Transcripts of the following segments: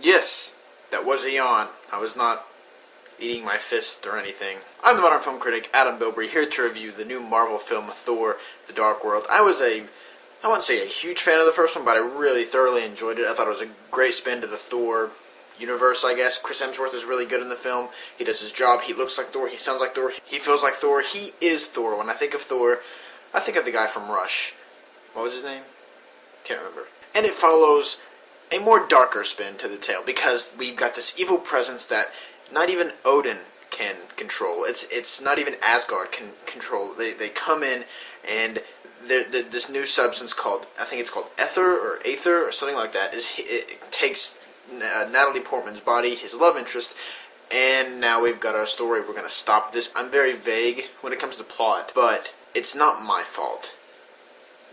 Yes, that was a yawn. I was not eating my fist or anything. I'm the Modern Film Critic, Adam Bilbrey, here to review the new Marvel film, Thor: The Dark World. I wouldn't say a huge fan of the first one, but I really thoroughly enjoyed it. I thought it was a great spin to the Thor universe, I guess. Chris Hemsworth is really good in the film. He does his job. He looks like Thor. He sounds like Thor. He feels like Thor. He is Thor. When I think of Thor, I think of the guy from Rush. What was his name? Can't remember. And it follows a more darker spin to the tale, because we've got this evil presence that not even Odin can control. It's not even Asgard can control. They come in, and this new substance called, I think it's called Aether or something like that, it takes Natalie Portman's body, his love interest, and now we've got our story. We're going to stop this. I'm very vague when it comes to plot, but it's not my fault.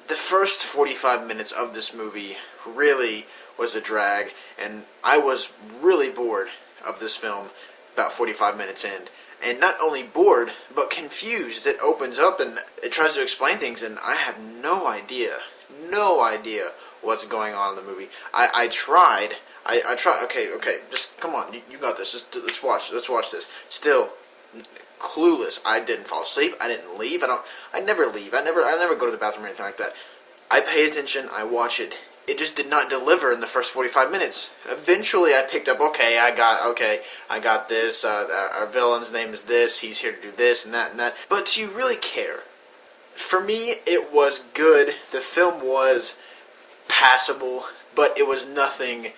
The first 45 minutes of this movie really was a drag, and I was really bored of this film about 45 minutes in. And not only bored, but confused. It opens up and it tries to explain things, and I have no idea what's going on in the movie. I tried. Okay, just come on, you got this. Let's watch this. Still clueless. I didn't fall asleep. I didn't leave. I never leave. I never go to the bathroom or anything like that. I pay attention. I watch it. It just did not deliver in the first 45 minutes. Eventually, I picked up. I got this. Our villain's name is this. He's here to do this and that and that. But do you really care? For me, it was good. The film was passable, but it was nothing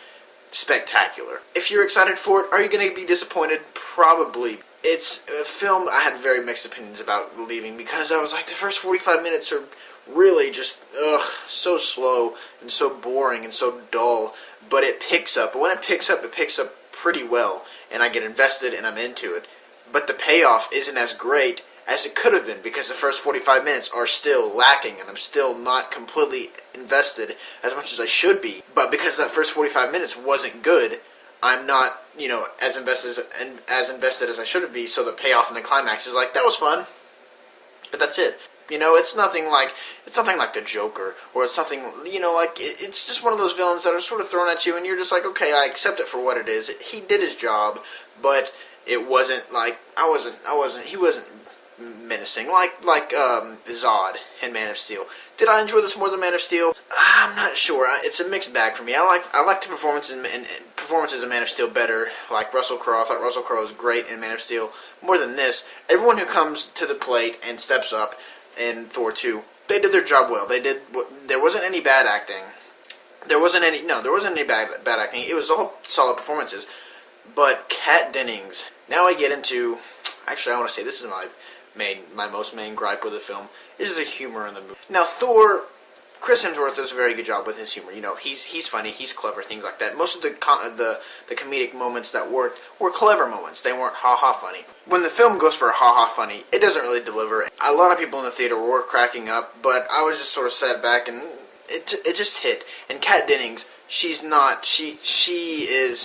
spectacular. If you're excited for it, are you going to be disappointed? Probably. It's a film I had very mixed opinions about leaving, because I was like, the first 45 minutes are really just, so slow and so boring and so dull. But it picks up. But when it picks up pretty well, and I get invested and I'm into it. But the payoff isn't as great as it could have been, because the first 45 minutes are still lacking, and I'm still not completely invested as much as I should be. But because that first 45 minutes wasn't good, I'm not, as invested as I should be. So the payoff and the climax is like, that was fun, but that's it. It's nothing like the Joker, or it's something, it's just one of those villains that are sort of thrown at you, and you're just like, okay, I accept it for what it is. He did his job, but it wasn't like, he wasn't menacing, like Zod in Man of Steel. Did I enjoy this more than Man of Steel? I'm not sure. It's a mixed bag for me. I like the performances in Man of Steel better. Like Russell Crowe. I thought Russell Crowe was great in Man of Steel more than this. Everyone who comes to the plate and steps up in Thor 2, they did their job well. There wasn't any bad acting. There wasn't any bad acting. It was all solid performances. But Kat Dennings. Now I get into, actually I want to say this is my most main gripe with the film, is the humor in the movie. Now Thor, Chris Hemsworth does a very good job with his humor. He's funny, he's clever, things like that. Most of the comedic moments that worked were clever moments. They weren't ha-ha funny. When the film goes for a ha-ha funny, it doesn't really deliver. A lot of people in the theater were cracking up, but I was just sort of sat back, and it just hit. And Kat Dennings, she is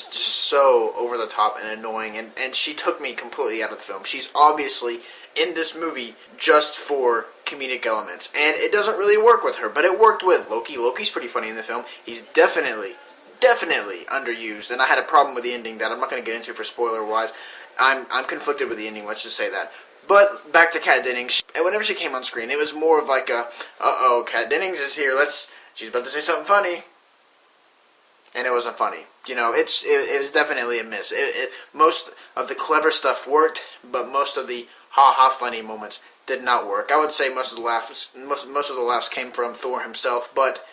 just so over the top and annoying, and she took me completely out of the film. She's obviously in this movie just for comedic elements, and it doesn't really work with her, but it worked with Loki. Loki's pretty funny in the film. He's definitely underused, and I had a problem with the ending that I'm not going to get into for spoiler-wise. I'm conflicted with the ending, let's just say that. But back to Kat Dennings, and whenever she came on screen, it was more of like a, Kat Dennings is here, she's about to say something funny. And it wasn't funny. It was definitely a miss. Most of the clever stuff worked, but most of the ha-ha funny moments did not work. I would say most of the laughs came from Thor himself, but,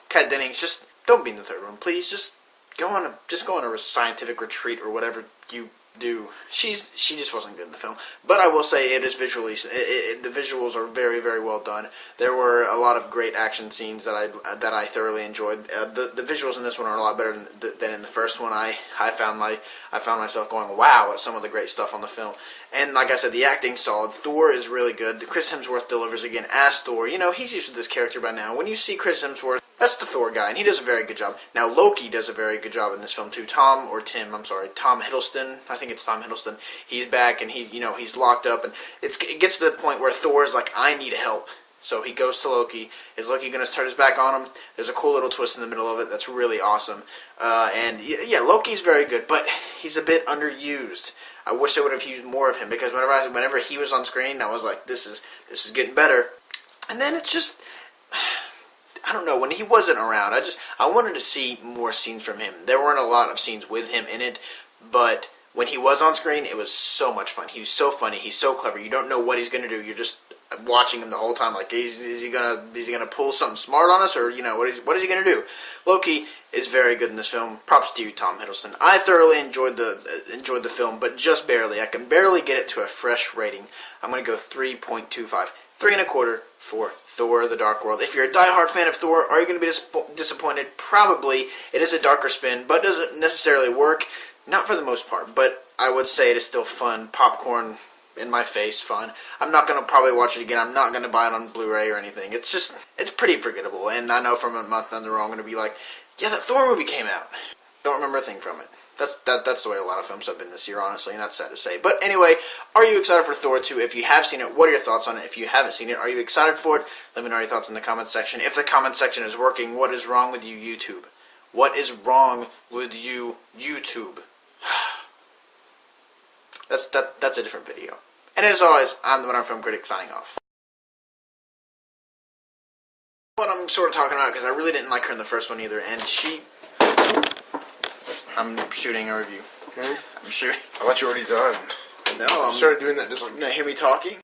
Kat Dennings, just don't be in the third room, please. Just go on a scientific retreat or whatever you do. She just wasn't good in the film. But I will say it is visually, the visuals are very, very well done. There were a lot of great action scenes that I thoroughly enjoyed. The visuals in this one are a lot better than in the first one. I found myself going, wow, at some of the great stuff on the film. And like I said, the acting's solid. Thor is really good. Chris Hemsworth delivers again as Thor. He's used to this character by now. When you see Chris Hemsworth, that's the Thor guy, and he does a very good job. Now, Loki does a very good job in this film, too. Tom Hiddleston, I think it's Tom Hiddleston, he's back, and he's locked up, and it gets to the point where Thor's like, I need help. So he goes to Loki. Is Loki going to turn his back on him? There's a cool little twist in the middle of it that's really awesome. And yeah, Loki's very good, but he's a bit underused. I wish they would have used more of him, because whenever he was on screen, I was like, this is getting better. And then it's just, I don't know, when he wasn't around, I wanted to see more scenes from him. There weren't a lot of scenes with him in it, but when he was on screen, it was so much fun. He was so funny. He's so clever. You don't know what he's going to do. You're just watching him the whole time. Like, is he gonna pull something smart on us, or what is he gonna do? Loki is very good in this film. Props to you, Tom Hiddleston. I thoroughly enjoyed the film, but just barely. I can barely get it to a fresh rating. I'm gonna go 3.25, 3.25 for Thor: The Dark World. If you're a diehard fan of Thor, are you gonna be disappointed? Probably. It is a darker spin, but doesn't necessarily work. Not for the most part, but I would say it is still fun. Popcorn in my face, fun. I'm not going to probably watch it again. I'm not going to buy it on Blu-ray or anything. It's pretty forgettable. And I know from a month down the road I'm going to be like, yeah, that Thor movie came out. Don't remember a thing from it. That's the way a lot of films have been this year, honestly, and that's sad to say. But anyway, are you excited for Thor 2? If you have seen it, what are your thoughts on it? If you haven't seen it, are you excited for it? Let me know your thoughts in the comments section. If the comment section is working, what is wrong with you, YouTube? What is wrong with you, YouTube? That's a different video. And as always, I'm the Modern Film Critic signing off. What I'm sort of talking about, because I really didn't like her in the first one either, and I'm shooting a review. Okay. I'm shooting. I thought you were already done. No, I started doing that just like... You hear me talking?